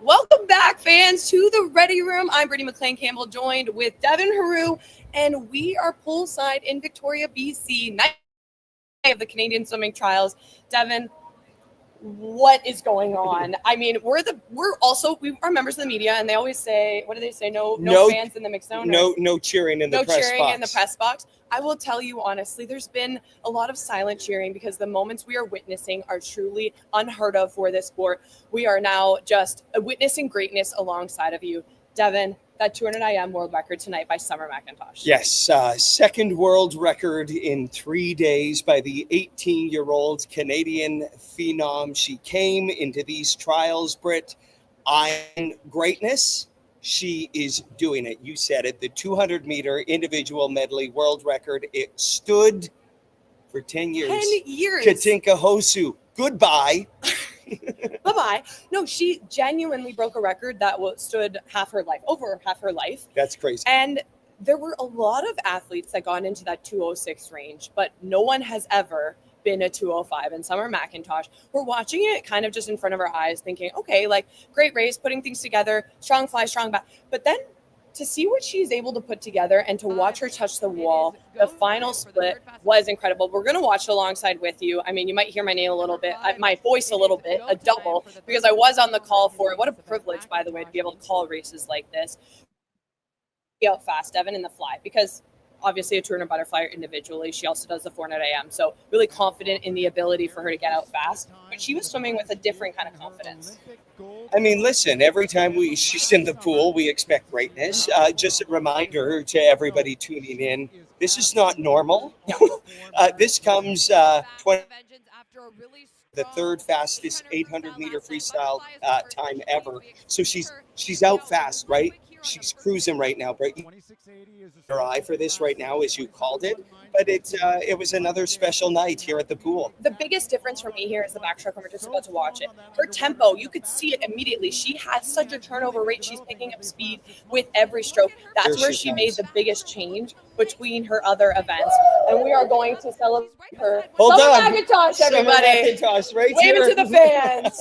Welcome back, fans, to the Ready Room. I'm Brittany Maclean Campbell, joined with Devin Heroux, and we are poolside in Victoria, BC, night of the Canadian swimming trials. Devin, what is going on? I mean, we are members of the media, and they always say, what do they say? No fans in the mixed zone. No cheering in the press box. No cheering in the press box. I will tell you honestly, there's been a lot of silent cheering because the moments we are witnessing are truly unheard of for this sport. We are now just witnessing greatness alongside of you. Devin, that 200 IM world record tonight by Summer McIntosh. Yes, second world record in 3 days by the 18-year-old Canadian phenom. She came into these trials, Britt, eyeing greatness. She is doing it. You said it. The 200-meter individual medley world record. It stood for 10 years. 10 years. Katinka Hosszu, goodbye. Bye-bye. No, she genuinely broke a record that stood over half her life. That's crazy. And there were a lot of athletes that got into that 206 range, but no one has ever been a 205. And Summer McIntosh, we're watching it kind of just in front of our eyes thinking, okay, like great race, putting things together, strong fly, strong back. But then to see what she's able to put together and to watch her touch the wall, the final split was incredible. We're going to watch it alongside with you. I mean, you might hear my name a little bit, my voice a little bit, a double, because I was on the call for it. What a privilege, by the way, to be able to call races like this. Be out fast, Devin, in the fly, because obviously a 200 butterfly individually. She also does the 400 AM. So really confident in the ability for her to get out fast. But she was swimming with a different kind of confidence. I mean, listen, every time she's in the pool, we expect greatness. Just a reminder to everybody tuning in, this is not normal. This comes 20, the third fastest 800-meter freestyle time ever. So she's out fast, right? She's cruising right now, Brett. Her eye for this right now, as you called it, but it was another special night here at the pool. The biggest difference for me here is the backstroke, and we're just about to watch it. Her tempo, you could see it immediately. She has such a turnover rate. She's picking up speed with every stroke. That's where she made the biggest change between her other events. And we are going to celebrate her. Hold on. McIntosh, everybody. Summer McIntosh, right Wave here. it to the fans.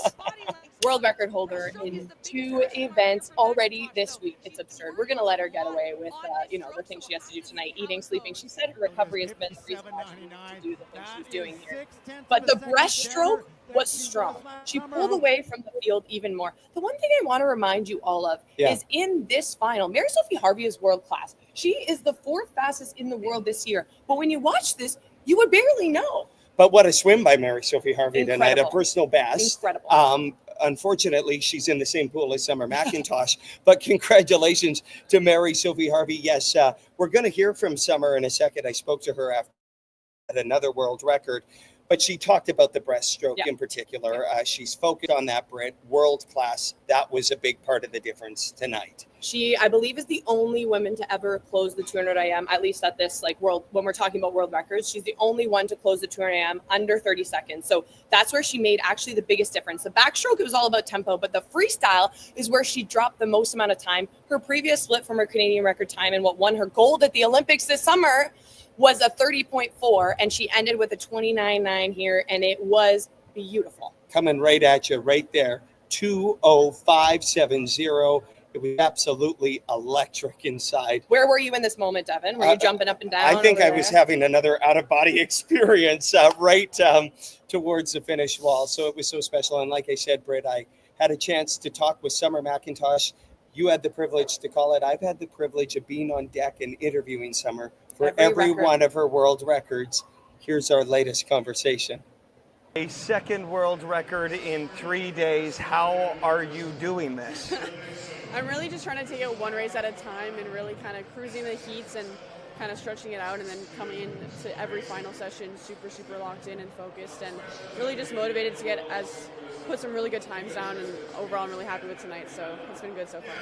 World record holder in 2 events already this week. It's absurd. We're going to let her get away with, the things she has to do tonight, eating, sleeping. She said her recovery has been the reason why she needs to do the things she's doing here. But the breaststroke was strong. She pulled away from the field even more. The one thing I want to remind you all of is in this final, Mary Sophie Harvey is world class. She is the 4th fastest in the world this year. But when you watch this, you would barely know. But what a swim by Mary Sophie Harvey tonight, a Incredible. personal best. Incredible. Unfortunately, she's in the same pool as Summer McIntosh, but congratulations to Mary Sophie Harvey. Yes, we're going to hear from Summer in a second. I spoke to her after another world record, but she talked about the breaststroke in particular. She's focused on that, Brit, world class. That was a big part of the difference tonight. She, I believe, is the only woman to ever close the 200 IM, at least at this world, when we're talking about world records. She's the only one to close the 200 IM under 30 seconds. So that's where she made actually the biggest difference. The backstroke, it was all about tempo, but the freestyle is where she dropped the most amount of time. Her previous split from her Canadian record time and what won her gold at the Olympics this summer was a 30.4, and she ended with a 29.9 here, and it was beautiful. Coming right at you right there, 2:05.70. It was absolutely electric inside. Where were you in this moment, Devin? Were you jumping up and down? I think I was having another out-of-body experience right towards the finish wall. So it was so special. And like I said, Britt, I had a chance to talk with Summer McIntosh. You had the privilege to call it. I've had the privilege of being on deck and interviewing Summer for every one of her world records. Here's our latest conversation. A second world record in 3 days. How are you doing this? I'm really just trying to take it one race at a time and really kind of cruising the heats and kind of stretching it out, and then coming into every final session super locked in and focused, and really just motivated to put some really good times down, and overall I'm really happy with tonight, so it's been good so far.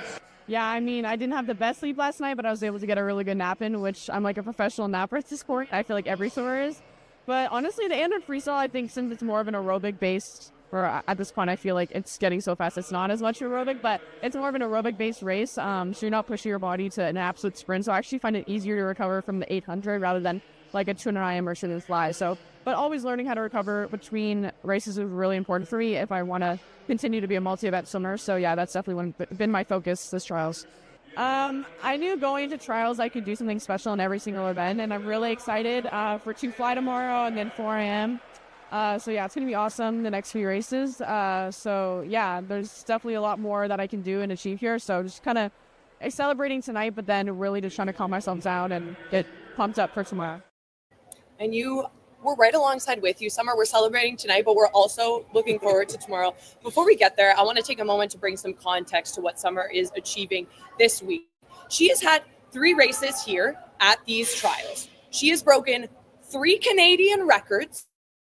Yeah, I mean, I didn't have the best sleep last night, but I was able to get a really good nap in, which I'm like a professional napper at this point. I feel like every swimmer is. But honestly, the 800 freestyle, I think since it's more of an aerobic-based, or at this point I feel like it's getting so fast it's not as much aerobic, but it's more of an aerobic-based race, so you're not pushing your body to an absolute sprint. So I actually find it easier to recover from the 800 rather than like a 200 IM or shouldn't fly. So, but always learning how to recover between races is really important for me if I want to continue to be a multi-event swimmer. So yeah, that's definitely been my focus this trials. I knew going into trials I could do something special in every single event, and I'm really excited for 2 fly tomorrow and then 4 a.m. So yeah, it's going to be awesome, the next few races. So yeah, there's definitely a lot more that I can do and achieve here. So just kind of celebrating tonight, but then really just trying to calm myself down and get pumped up for tomorrow. And we're right alongside with you, Summer. We're celebrating tonight, but we're also looking forward to tomorrow. Before we get there, I want to take a moment to bring some context to what Summer is achieving this week. She has had 3 races here at these trials. She has broken 3 Canadian records.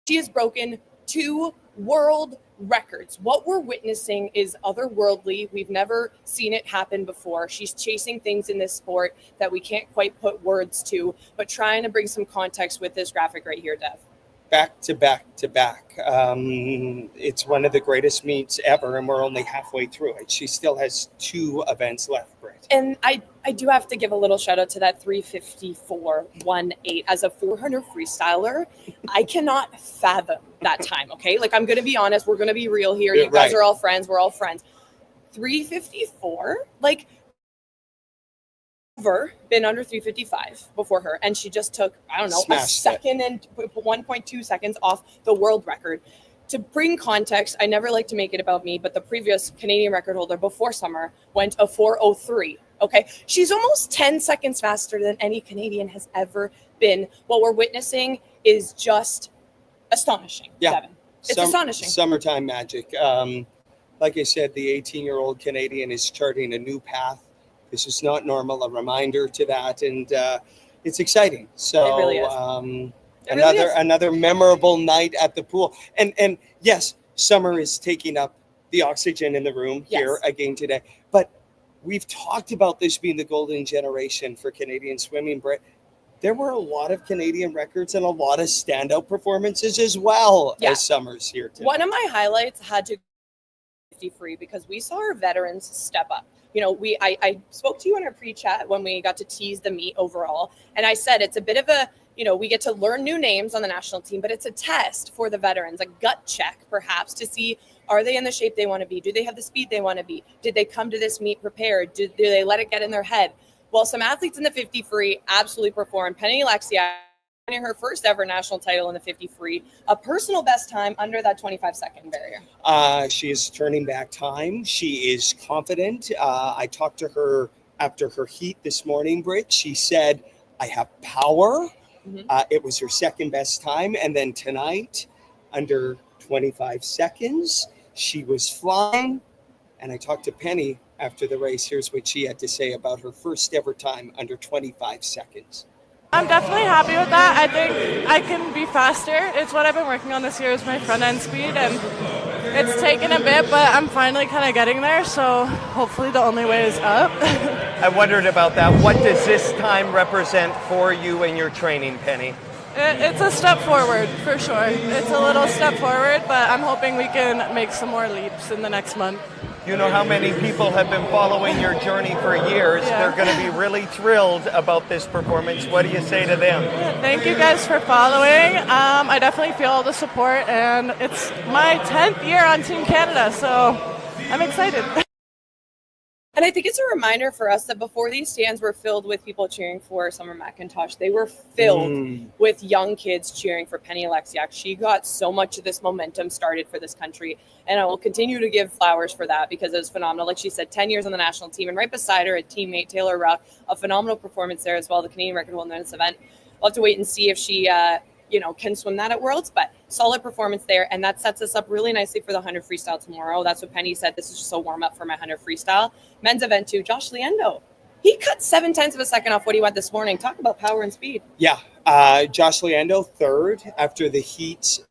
She has broken 2 world records. What we're witnessing is otherworldly. We've never seen it happen before. She's chasing things in this sport that we can't quite put words to, but trying to bring some context with this graphic right here, Dev. Back to back to back. It's one of the greatest meets ever, and we're only halfway through it. She still has 2 events left, Britt. And I do have to give a little shout out to that 3:54.18 as a 400 freestyler. I cannot fathom that time. Okay, like I'm gonna be honest. We're gonna be real here. You guys are all friends. We're all friends. 3:54, like. Never been under 3:55 before her, and she just took a second and 1.2 seconds off the world record. To bring context, I never like to make it about me, but the previous Canadian record holder before Summer went a 4:03. Okay, she's almost 10 seconds faster than any Canadian has ever been. What we're witnessing is just astonishing. Devin. It's astonishing. Summertime magic. Like I said, the 18-year-old Canadian is charting a new path. This is not normal, a reminder to that, and it's exciting. So it really is. Another memorable night at the pool. And yes, Summer is taking up the oxygen in the room here again today. But we've talked about this being the golden generation for Canadian swimming, Britt. There were a lot of Canadian records and a lot of standout performances as well as Summer's here today. One of my highlights had to be free because we saw our veterans step up. You know, I spoke to you in our pre-chat when we got to tease the meet overall, and I said it's a bit of a, we get to learn new names on the national team, but it's a test for the veterans, a gut check perhaps to see, are they in the shape they want to be? Do they have the speed they want to be? Did they come to this meet prepared? Do they let it get in their head? Well, some athletes in the 50 free absolutely performed. Oleksiak winning her first ever national title in the 50 free, a personal best time under that 25-second barrier. She is turning back time. She is confident. I talked to her after her heat this morning, Britt. She said, I have power. It was her second best time. And then tonight, under 25 seconds, she was flying. And I talked to Penny after the race. Here's what she had to say about her first ever time under 25 seconds. I'm definitely happy with that. I think I can be faster. It's what I've been working on this year is my front end speed, and it's taken a bit, but I'm finally kind of getting there, so hopefully the only way is up. I wondered about that. What does this time represent for you in your training, Penny? It's a step forward, for sure. It's a little step forward, but I'm hoping we can make some more leaps in the next month. You know how many people have been following your journey for years. They're going to be really thrilled about this performance. What do you say to them? Thank you guys for following. I definitely feel all the support, and it's my 10th year on Team Canada, so I'm excited. And I think it's a reminder for us that before these stands were filled with people cheering for Summer McIntosh, they were filled with young kids cheering for Penny Oleksiak. She got so much of this momentum started for this country, and I will continue to give flowers for that because it was phenomenal. Like she said, 10 years on the national team, and right beside her, a teammate, Taylor Ruck, a phenomenal performance there as well, the Canadian record holder in this event. We'll have to wait and see if she can swim that at Worlds, but solid performance there. And that sets us up really nicely for the 100 freestyle tomorrow. That's what Penny said. This is just a warm up for my 100 freestyle. Men's event too, Josh Leendo. He cut 0.7 of a second off what he went this morning. Talk about power and speed. Yeah. Josh Leendo, third after the heats.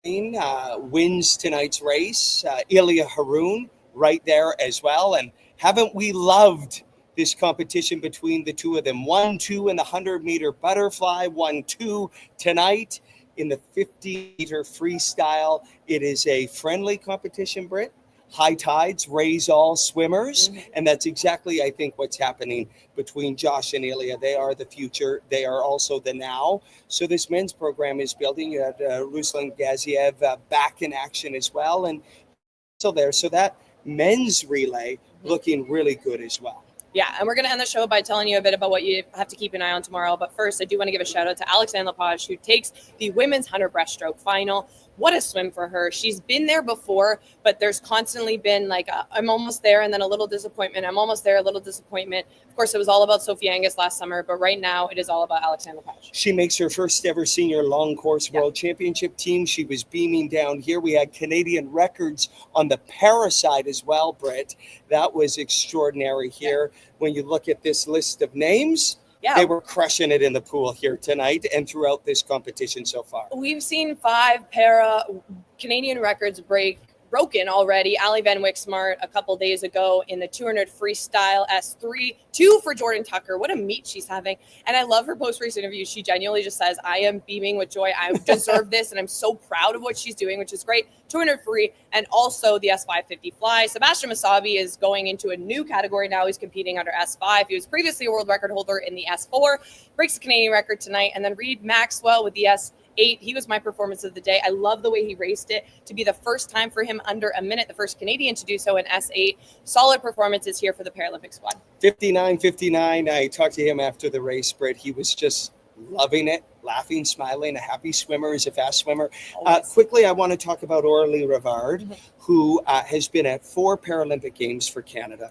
Wins tonight's race. Heroux right there as well. And haven't we loved this competition between the two of them? 1-2 in the 100-meter butterfly, 1-2 tonight in the 50-meter freestyle. It is a friendly competition, Britt. high tides raise all swimmers. And that's exactly, I think, what's happening between Josh and Ilya. They are the future. They are also the now. So this men's program is building. You had Ruslan Gaziev back in action as well. And so that men's relay looking really good as well. Yeah, and we're going to end the show by telling you a bit about what you have to keep an eye on tomorrow. But first, I do want to give a shout out to Alexandre Lepage, who takes the women's 100 breaststroke final. What a swim for her. She's been there before, but there's constantly been like, I'm almost there, and then a little disappointment. I'm almost there, a little disappointment. Of course, it was all about Sophie Angus last summer, but right now it is all about Alexandre Lepage. She makes her first ever senior long course world championship team. She was beaming down here. We had Canadian records on the para side as well, Britt. That was extraordinary here. When you look at this list of names, they were crushing it in the pool here tonight and throughout this competition so far. We've seen 5 para Canadian records broken already. Ali Van Wyk-Smart a couple days ago in the 200 freestyle S3, 2 for Jordan Tucker. What a meet she's having. And I love her post-race interview. She genuinely just says, I am beaming with joy. I deserve this. And I'm so proud of what she's doing, which is great. 200 free and also the S550 fly. Sebastian Masabi is going into a new category now. He's competing under S5. He was previously a world record holder in the S4, breaks the Canadian record tonight. And then Reed Maxwell with the S8. He was my performance of the day. I love the way he raced it to be the first time for him under a minute, the first Canadian to do so in S8. Solid performances here for the Paralympic squad. 59-59. I talked to him after the race, Britt. He was just loving it, laughing, smiling, a happy swimmer, is a fast swimmer. Quickly, I want to talk about Aurélie Rivard, who has been at 4 Paralympic Games for Canada.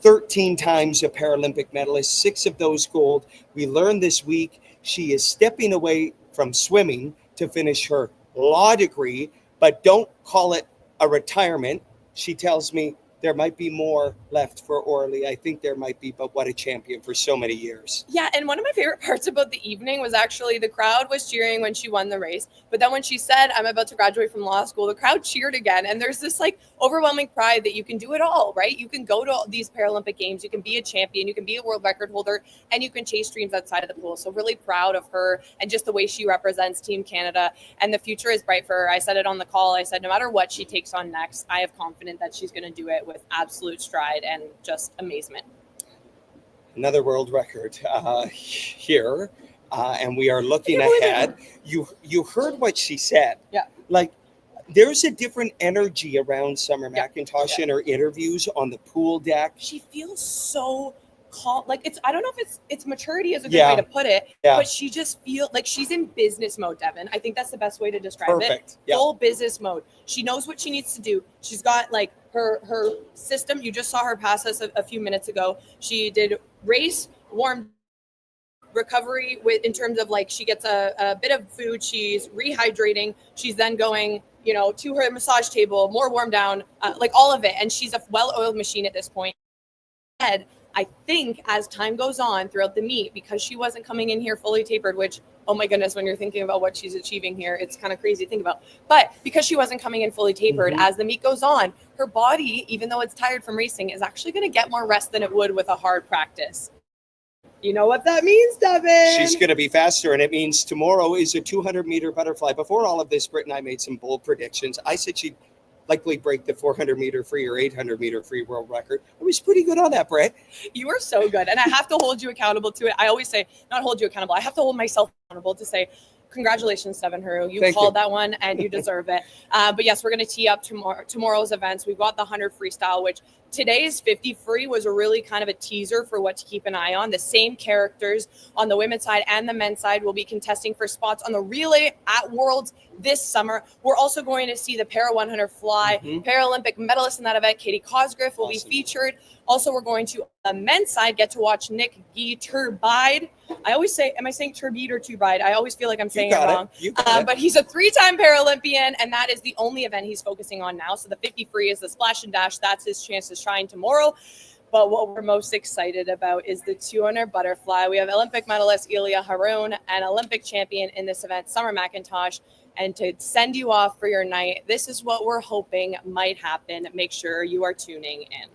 13 times a Paralympic medalist, 6 of those gold. We learned this week she is stepping away from swimming to finish her law degree, but don't call it a retirement. She tells me there might be more left for Aurélie. I think there might be, but what a champion for so many years. Yeah, and one of my favorite parts about the evening was actually the crowd was cheering when she won the race. But then when she said, I'm about to graduate from law school, the crowd cheered again. And there's this like overwhelming pride that you can do it all, right? You can go to these Paralympic Games, you can be a champion, you can be a world record holder, and you can chase dreams outside of the pool. So really proud of her and just the way she represents Team Canada. And the future is bright for her. I said it on the call. I said, no matter what she takes on next, I have confidence that she's going to do it with absolute stride and just amazement. Another world record here, and we are looking ahead. You heard what she said. Yeah. Like, there's a different energy around Summer McIntosh in her interviews on the pool deck. She feels so calm. Like, it's, I don't know if it's maturity is a good way to put it, but she just feels like she's in business mode, Devin. I think that's the best way to describe it. Full business mode. She knows what she needs to do. She's got like her system. You just saw her pass us a few minutes ago. She did race, warm, recovery with in terms of like she gets a bit of food. She's rehydrating. She's then going, to her massage table, more warm down, like all of it. And she's a well-oiled machine at this point. And I think as time goes on throughout the meet, because she wasn't coming in here fully tapered, which, oh my goodness, when you're thinking about what she's achieving here, it's kind of crazy to think about. But because she wasn't coming in fully tapered, as the meet goes on, her body, even though it's tired from racing, is actually going to get more rest than it would with a hard practice. You know what that means, Devin? She's going to be faster, and it means tomorrow is a 200-meter butterfly. Before all of this, Britt and I made some bold predictions. I said she'd likely break the 400-meter free or 800-meter free world record. I was pretty good on that, Britt. You are so good, and I have to hold you accountable to it. I always say, not hold you accountable. I have to hold myself accountable to say, congratulations, Devin Heroux. You called that one, and you deserve it. But yes, we're going to tee up tomorrow's events. We've got the 100 freestyle, which today's 50 free was a really kind of a teaser for what to keep an eye on. The same characters on the women's side and the men's side will be contesting for spots on the relay at Worlds this summer. We're also going to see the Para 100 fly. Paralympic medalist in that event, Katie Cosgriff, will be featured. Also, we're going to, on the men's side, get to watch Nick Guy Turbide. I always say, am I saying Turbide or Turbide? I always feel like I'm saying it wrong. But he's a 3-time Paralympian, and that is the only event he's focusing on now. So the 50 free is the splash and dash. That's his chance to shine tomorrow. But what we're most excited about is the 200 butterfly. We have Olympic medalist Ilya Heroux and Olympic champion in this event, Summer McIntosh. And to send you off for your night, this is what we're hoping might happen. Make sure you are tuning in.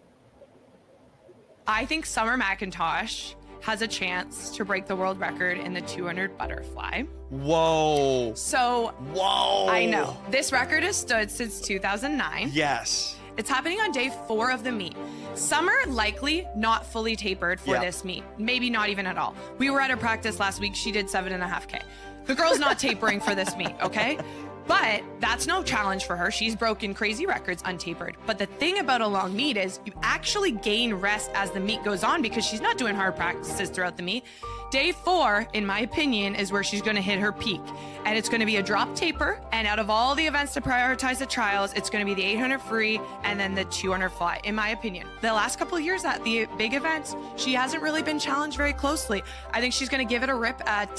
I think Summer McIntosh has a chance to break the world record in the 200 butterfly. Whoa. So, whoa. I know. This record has stood since 2009. Yes. It's happening on day 4 of the meet. Summer likely not fully tapered for this meet. Maybe not even at all. We were at a practice last week. She did 7.5K. The girl's not tapering for this meet, okay? But that's no challenge for her. She's broken crazy records untapered. But the thing about a long meet is you actually gain rest as the meet goes on because she's not doing hard practices throughout the meet. Day 4, in my opinion, is where she's going to hit her peak. And it's going to be a drop taper. And out of all the events to prioritize the trials, it's going to be the 800 free and then the 200 fly, in my opinion. The last couple of years at the big events, she hasn't really been challenged very closely. I think she's going to give it a rip at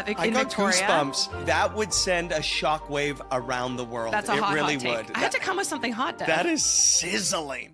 in got Victoria. goosebumps. That would send a shockwave around the world. That's a hot, really hot take. would. I had to come with something hot, Dev. That is sizzling.